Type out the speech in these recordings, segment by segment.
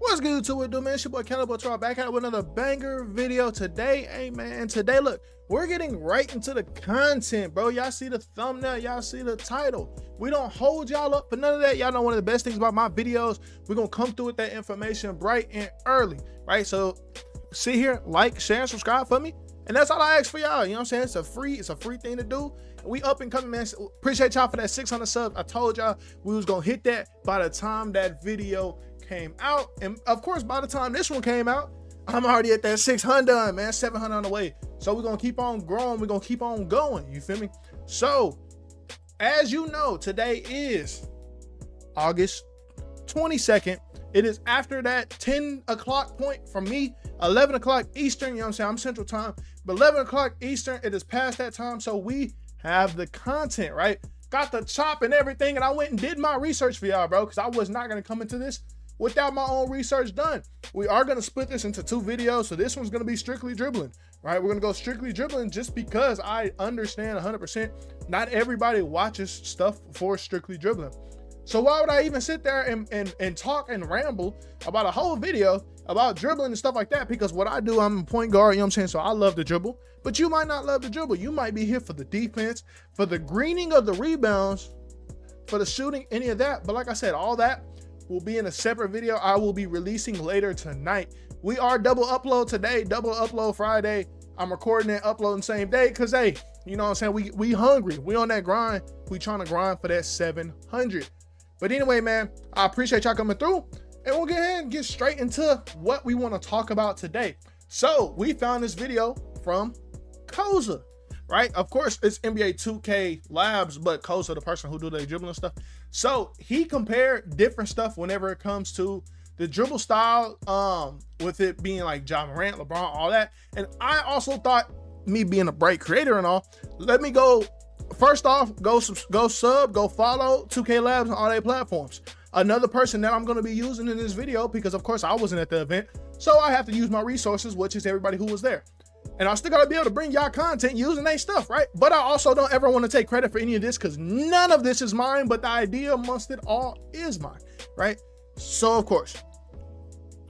What's good to it, dude, man? It's your boy Caliber back out with another banger video today. Hey, man, today, look, we're getting right into the content, bro. Y'all see the thumbnail, y'all see the title. We don't hold y'all up for none of that. Y'all know one of the best things about my videos, we're gonna come through with that information bright and early, right? So sit here, like, share, and subscribe for me. And that's all I ask for y'all. You know what I'm saying? It's a free thing to do. We up and coming, man. Appreciate y'all for that 600 subs. I told y'all we was gonna hit that by the time that video came out. And of course, by the time this one came out, I'm already at that 600, man. 700 on the way. So we're gonna keep on growing. We're gonna keep on going. You feel me? So, as you know, today is August 22nd. It is after that 10 o'clock point from me, 11 o'clock Eastern. You know what I'm saying? I'm Central Time, but 11 o'clock Eastern, it is past that time. So we have the content, right? Got the chop and everything. And I went and did my research for y'all, bro, because I was not going to come into this without my own research done. We are going to split this into 2 videos. So this one's going to be strictly dribbling, right? We're going to go strictly dribbling just because I understand 100%. Not everybody watches stuff for strictly dribbling. So why would I even sit there and talk and ramble about a whole video about dribbling and stuff like that? Because what I do, I'm a point guard, you know what I'm saying? So I love to dribble, but you might not love to dribble. You might be here for the defense, for the greening of the rebounds, for the shooting, any of that. But like I said, all that will be in a separate video I will be releasing later tonight. We are double upload today, double upload Friday. I'm recording and uploading same day because, hey, you know what I'm saying? We hungry. We on that grind. We trying to grind for that 700. But anyway, man, I appreciate y'all coming through, and we'll get ahead and get straight into what we want to talk about today. So we found this video from Koza, right? Of course, it's NBA 2K Labs, but Koza, the person who do the dribbling stuff. So he compared different stuff whenever it comes to the dribble style, with it being like Ja Morant, LeBron, all that. And I also thought, me being a bright creator and all, let me go. First off, go sub, go follow 2K Labs on all their platforms. Another person that I'm going to be using in this video, because of course I wasn't at the event, so I have to use my resources, which is everybody who was there. And I still got to be able to bring y'all content using their stuff, right? But I also don't ever want to take credit for any of this because none of this is mine, but the idea amongst it all is mine, right? So of course,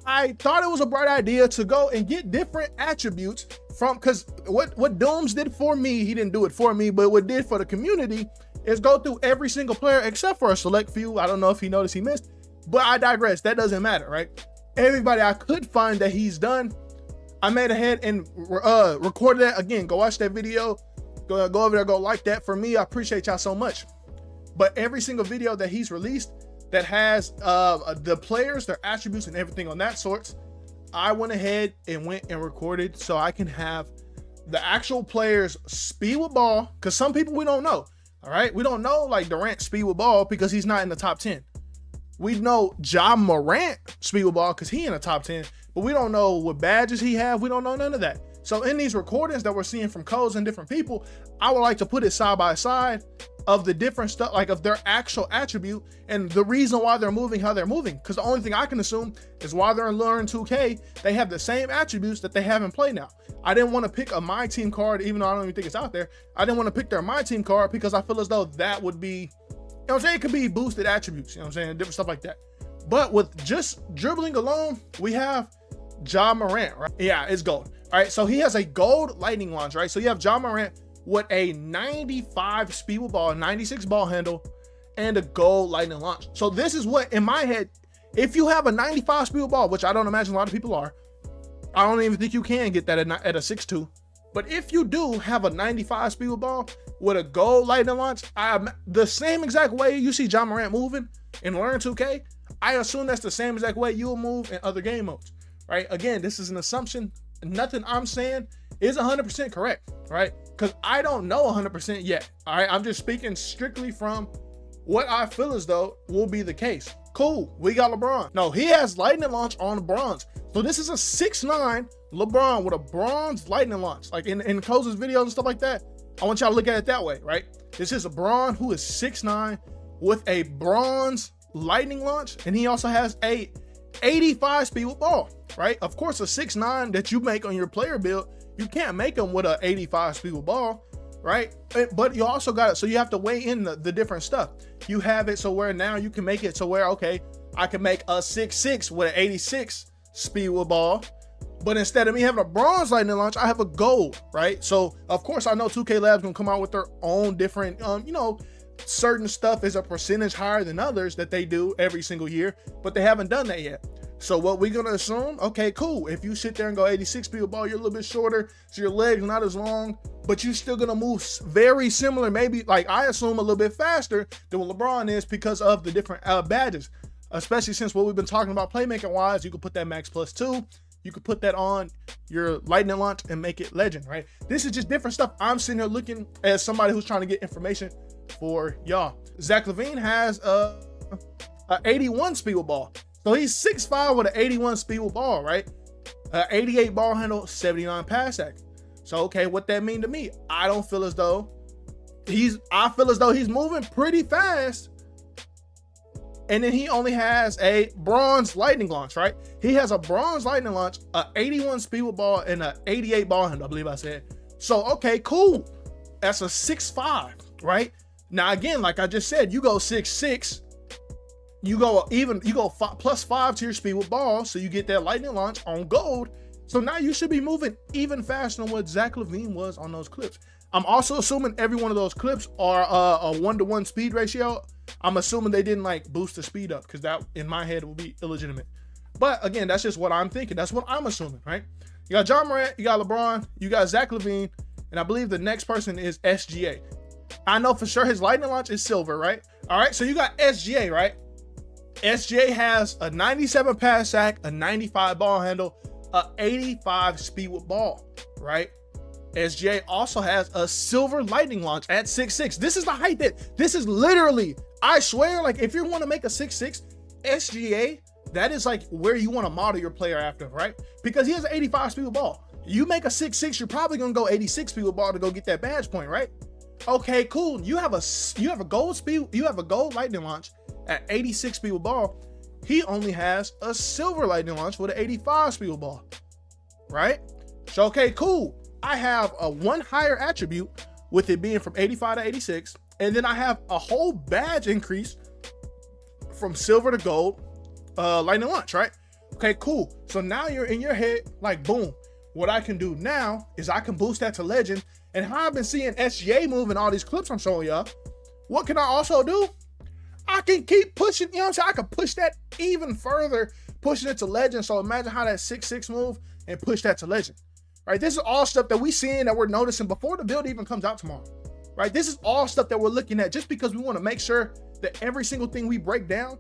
I thought it was a bright idea to go and get different attributes from, because what Dooms did for me, he didn't do it for me, but what did for the community is go through every single player except for a select few. I don't know if he noticed he missed, but I digress. That doesn't matter, right? Everybody I could find that he's done, I made ahead and recorded that. Again, go watch that video. Go over there, go like that for me. I appreciate y'all so much. But every single video that he's released that has the players, their attributes and everything on that sorts, I went ahead and went and recorded so I can have the actual players' speed with ball, because some people we don't know. All right, we don't know like Durant speed with ball because he's not in the top 10. We know Ja Morant speed with ball because he in the top 10, but we don't know what badges he have. We don't know none of that. So in these recordings that we're seeing from codes and different people, I would like to put it side by side of the different stuff, like of their actual attribute and the reason why they're moving how they're moving. Because the only thing I can assume is while they're in Learn 2K, they have the same attributes that they have in play now. I didn't want to pick a My Team card, even though I don't even think it's out there. I didn't want to pick their My Team card because I feel as though that would be, you know what I'm saying? It could be boosted attributes, you know what I'm saying? Different stuff like that. But with just dribbling alone, we have Ja Morant, right? Yeah, it's gold. All right, so he has a gold lightning launch, right? So you have Ja Morant with a 95 speed with ball, 96 ball handle, and a gold lightning launch. So this is what, in my head, if you have a 95 speed with ball, which I don't imagine a lot of people are, I don't even think you can get that at a 6'2". But if you do have a 95 speed with ball with a gold lightning launch, the same exact way you see Ja Morant moving in Learn 2K, I assume that's the same exact way you'll move in other game modes, right? Again, this is an assumption. Nothing I'm saying is 100% correct, right? Because I don't know 100% yet, all right? I'm just speaking strictly from what I feel as though will be the case. Cool, we got LeBron. No, he has lightning launch on bronze. So this is a 6'9" LeBron with a bronze lightning launch. Like in Koza's videos and stuff like that, I want y'all to look at it that way, right? This is a Bron who is 6'9" with a bronze lightning launch, and he also has a 85 speed with ball, right? Of course, a 6'9" that you make on your player build, you can't make them with a 85 speed with ball, right? But you also got it, so you have to weigh in the different stuff. You have it so where now you can make it so where, okay, I can make a 6'6" with an 86 speed with ball. But instead of me having a bronze lightning launch, I have a gold, right? So of course I know 2K Labs gonna come out with their own different, certain stuff is a percentage higher than others that they do every single year, but they haven't done that yet. So what we're gonna assume, okay, cool. If you sit there and go 86 speed with ball, you're a little bit shorter, so your legs not as long, but you're still gonna move very similar, maybe like I assume a little bit faster than what LeBron is because of the different badges. Especially since what we've been talking about playmaking wise, you can put that max +2. You could put that on your lightning launch and make it legend, right? This is just different stuff. I'm sitting here looking as somebody who's trying to get information for y'all. Zack Lavine has a 81 speed with ball. So he's 6'5" with an 81 speed with ball, right? 88 ball handle, 79 pass act. So, okay, what that mean to me? I feel as though he's moving pretty fast. And then he only has a bronze lightning launch, right? He has a bronze lightning launch, a 81 speed with ball, and a 88 ball handle, I believe I said. So, okay, cool. That's a 6'5", right? Now, again, like I just said, you go 6'6", you go +5 to your speed with ball, so you get that lightning launch on gold. So now you should be moving even faster than what Zack Lavine was on those clips. I'm also assuming every one of those clips are a 1-to-1 speed ratio. I'm assuming they didn't like boost the speed up because that in my head would be illegitimate. But again, that's just what I'm thinking. That's what I'm assuming, right? You got John Morant, you got LeBron, you got Zack Lavine, and I believe the next person is SGA. I know for sure his lightning launch is silver, right? All right, so you got SGA, right? SGA has a 97 pass sack, a 95 ball handle, a 85 speed with ball, right? SGA also has a silver lightning launch at 6'6". This is the height this is literally, I swear, like if you want to make a 6'6", SGA, that is like where you want to model your player after, right? Because he has an 85 speed with ball. You make a 6'6", you're probably going to go 86 speed with ball to go get that badge point, right? Okay, cool. You have a gold lightning launch at 86 speed with ball. He only has a silver lightning launch with an 85 speed with ball, right? So, okay, cool. I have a one higher attribute with it being from 85 to 86. And then I have a whole badge increase from silver to gold lightning launch, right? Okay, cool. So now you're in your head like, boom. What I can do now is I can boost that to legend. And how I've been seeing SGA move in all these clips I'm showing y'all, what can I also do? I can keep pushing, you know what I'm saying? I can push that even further, pushing it to legend. So imagine how that 6'6" move and push that to legend, right? This is all stuff that we seeing, that we're noticing before the build even comes out tomorrow, right? This is all stuff that we're looking at just because we want to make sure that every single thing we break down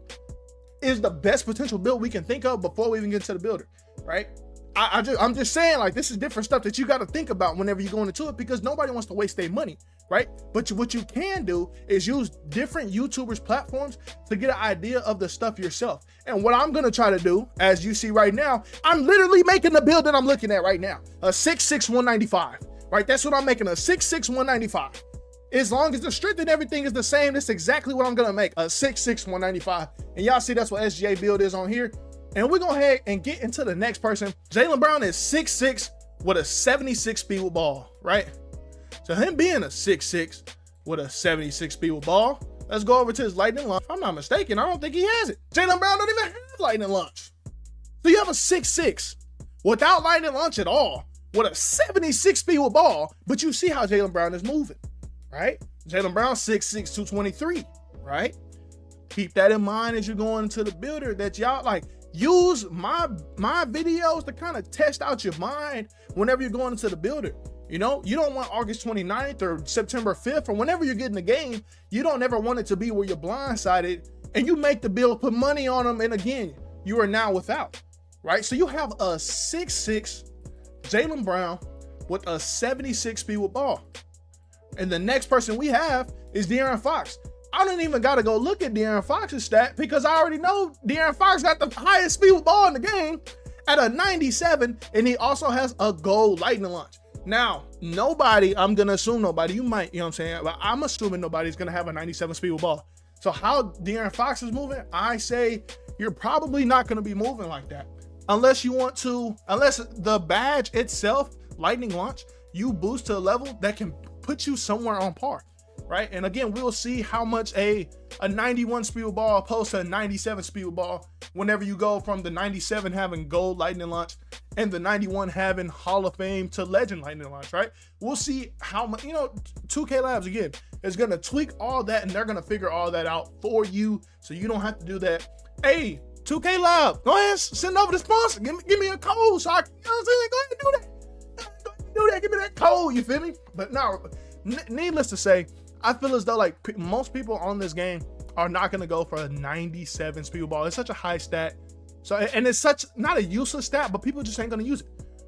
is the best potential build we can think of before we even get to the builder, right? I'm just saying, like, this is different stuff that you got to think about whenever you're going into it, because nobody wants to waste their money, right? But what you can do is use different YouTubers' platforms to get an idea of the stuff yourself. And what I'm going to try to do, as you see right now, I'm literally making the build that I'm looking at right now, a 6'6", 195, right? That's what I'm making, a 6'6", 195. As long as the strength and everything is the same, that's exactly what I'm going to make, a 6'6", 195. And y'all see that's what SGA build is on here. And we're going to go ahead and get into the next person. Jaylen Brown is 6'6" with a 76 speed with ball, right? So him being a 6'6" with a 76 speed with ball, let's go over to his lightning launch. If I'm not mistaken, I don't think he has it. Jaylen Brown don't even have lightning launch. So you have a 6'6" without lightning launch at all, with a 76 speed with ball, but you see how Jaylen Brown is moving, right? Jaylen Brown 6'6", 223, right? Keep that in mind as you're going into the builder, that y'all like, use my videos to kind of test out your mind whenever you're going into the builder. You know, you don't want August 29th or September 5th or whenever you're getting the game, you don't ever want it to be where you're blindsided and you make the build, put money on them, and again, you are now without, right? So you have a 6'6" Jaylen Brown with a 76 speed with ball. And the next person we have is De'Aaron Fox. I don't even got to go look at De'Aaron Fox's stat because I already know De'Aaron Fox got the highest speed with ball in the game at a 97, and he also has a gold lightning launch. Now, nobody, I'm going to assume nobody, you might, you know what I'm saying, but I'm assuming nobody's going to have a 97 speed with ball. So how De'Aaron Fox is moving, I say you're probably not going to be moving like that. Unless you want to, unless the badge itself, lightning launch, you boost to a level that can put you somewhere on par. right? And again, we'll see how much a 91 speed with ball opposed to a 97 speed with ball whenever you go from the 97 having gold lightning launch and the 91 having Hall of Fame to legend lightning launch, right? We'll see how much, 2K Labs, again, is going to tweak all that, and they're going to figure all that out for you, so you don't have to do that. Hey, 2K Lab, go ahead and send over the sponsor. Give me a code so I can, Go ahead and do that. Go ahead and do that. Give me that code, you feel me? But no, needless to say, I feel as though like most people on this game are not going to go for a 97 speed ball. It's such a high stat. So, and it's such not a useless stat, but people just ain't going to use it,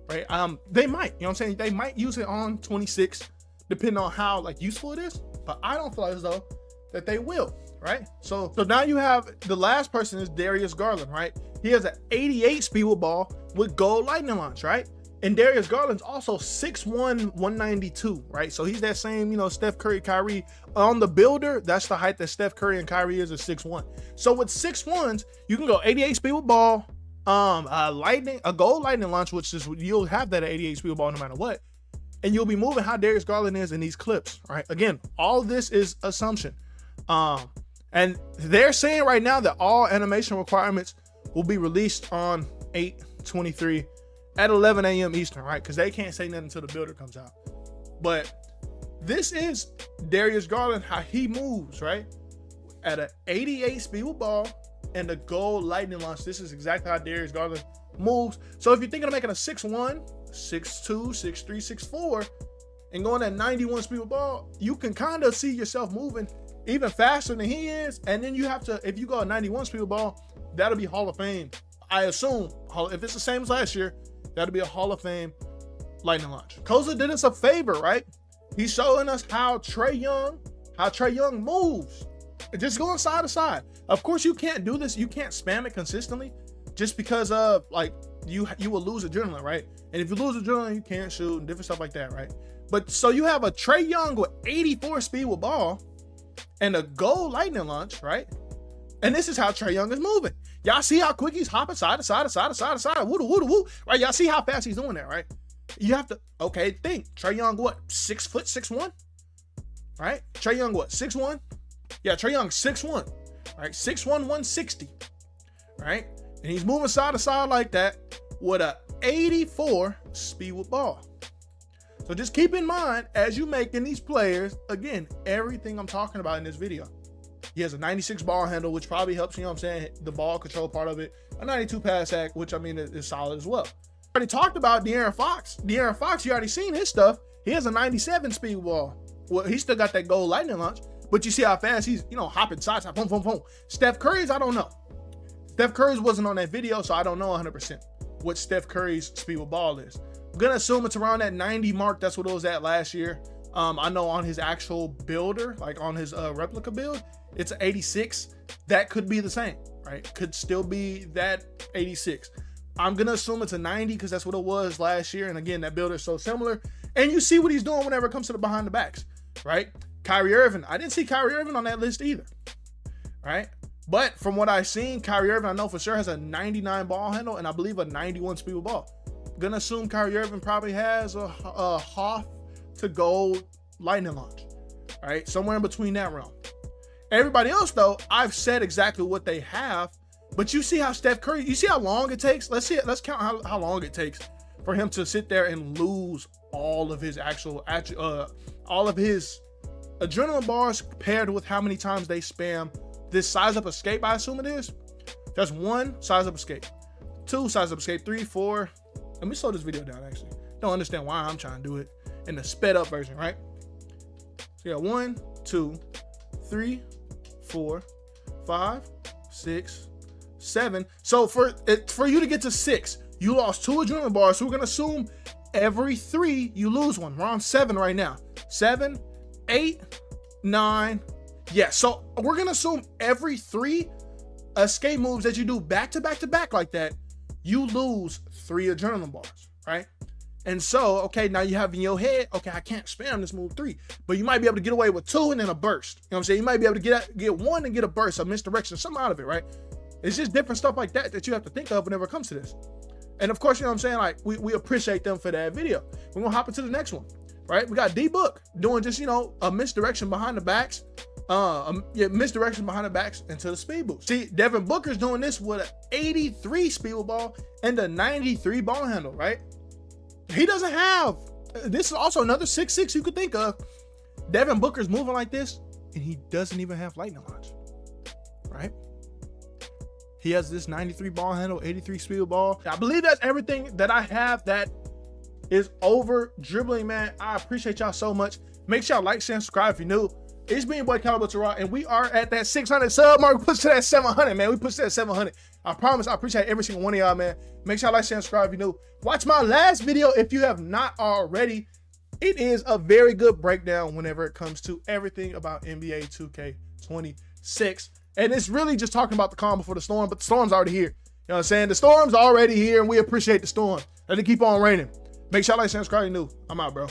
right? They might, they might use it on 26, depending on how like useful it is. But I don't feel as though that they will, right? So now you have the last person is Darius Garland, right? He has an 88 speed ball with gold lightning launch, right? And Darius Garland's also 6'1", 192, right? So he's that same, Steph Curry, Kyrie. On the builder, that's the height that Steph Curry and Kyrie is 6'1". So with 6'1s, you can go 88 speed with ball, a gold lightning launch, which is you'll have that at 88 speed with ball no matter what. And you'll be moving how Darius Garland is in these clips, right? Again, all this is assumption. And they're saying right now that all animation requirements will be released on 8/23 at 11 a.m. Eastern, right? Because they can't say nothing until the builder comes out. But this is Darius Garland, how he moves, right? At an 88 speed with ball and a gold lightning launch. This is exactly how Darius Garland moves. So if you're thinking of making a 6'1", 6'2", 6'3", 6'4", and going at 91 speed with ball, you can kind of see yourself moving even faster than he is. And then you have to, if you go at 91 speed with ball, that'll be Hall of Fame. I assume, if it's the same as last year, that'll be a Hall of Fame lightning launch. Koza did us a favor, right? He's showing us how Trey Young moves. Just going side to side. Of course, you can't do this. You can't spam it consistently just because of like you will lose adrenaline, right? And if you lose adrenaline, you can't shoot and different stuff like that, right? But so you have a Trey Young with 84 speed with ball and a gold lightning launch, right? And this is how Trey Young is moving. Y'all see how quick he's hopping side to side to side to side to side, woo woo woo, right? Y'all see how fast he's doing that, right? You have to, think. Trey Young, what, 6 foot, 6'1", right? Trey Young, what, 6'1"? Yeah, Trey Young, 6'1", right? 6'1", 160, right? And he's moving side to side like that with a 84 speed with ball. So just keep in mind, as you making these players, again, everything I'm talking about in this video. He has a 96 ball handle, which probably helps, the ball control part of it. A 92 pass hack, which is solid as well. Already talked about De'Aaron Fox. De'Aaron Fox, you already seen his stuff. He has a 97 speed ball. Well, he still got that gold lightning launch, but you see how fast he's, hopping side, boom, boom, boom. Steph Curry's, I don't know. Steph Curry's wasn't on that video, so I don't know 100% what Steph Curry's speed with ball is. I'm gonna assume it's around that 90 mark. That's what it was at last year. I know on his actual builder, like on his replica build, it's 86. That could be the same, right? Could still be that 86. I'm gonna assume it's a 90 because that's what it was last year. And again, that builder is so similar. And you see what he's doing whenever it comes to the behind the backs, right? Kyrie Irving, I didn't see Kyrie Irving on that list either, right? But from what I've seen, Kyrie Irving, I know for sure has a 99 ball handle and I believe a 91 speed with ball. Gonna assume Kyrie Irving probably has a Hoff to gold lightning launch, right? Somewhere in between that realm. Everybody else, though, I've said exactly what they have, but you see how Steph Curry, you see how long it takes? Let's count how long it takes for him to sit there and lose all of his all of his adrenaline bars paired with how many times they spam this size up escape, I assume it is. That's 1 size up escape, 2 size up escape, 3, 4. Let me slow this video down, actually. Don't understand why I'm trying to do it in the sped up version, right? So you got 1, 2, 3, 4, 5, 6, 7. So for you to get to 6, you lost 2 adrenaline bars. So we're gonna assume every 3 you lose one. We're on 7 right now. 7, 8, 9. Yeah, so we're gonna assume every 3 escape moves that you do back to back to back like that, you lose 3 adrenaline bars, right? And so, okay, now you have in your head, okay, I can't spam this move 3, but you might be able to get away with 2 and then a burst. You know what I'm saying? You might be able to get 1 and get a burst, a misdirection, something out of it, right? It's just different stuff like that you have to think of whenever it comes to this. And of course, you know what I'm saying? Like, we appreciate them for that video. We're gonna hop into the next one. right? We got D-Book doing just, you know, a misdirection behind the backs. Misdirection behind the backs into the speed boost. See, Devin Booker's doing this with an 83 speed ball and a 93 ball handle, right? He doesn't have, this is also another 6'6" you could think of. Devin Booker's moving like this, and he doesn't even have lightning launch, right? He has this 93 ball handle, 83 speed ball. I believe that's everything that I have that is over dribbling, man. I appreciate y'all so much. Make sure y'all like, share, and subscribe if you're new. It's me, your boy Caliber Terrell, and we are at that 600 sub mark. We push to that 700, man. We push to that 700. I promise. I appreciate every single one of y'all, man. Make sure y'all like, share, and subscribe if you're new. Watch my last video if you have not already. It is a very good breakdown whenever it comes to everything about NBA 2K26. And it's really just talking about the calm before the storm, but the storm's already here. You know what I'm saying? The storm's already here, and we appreciate the storm. Let it keep on raining. Make sure y'all like, share, and subscribe if you're new. I'm out, bro.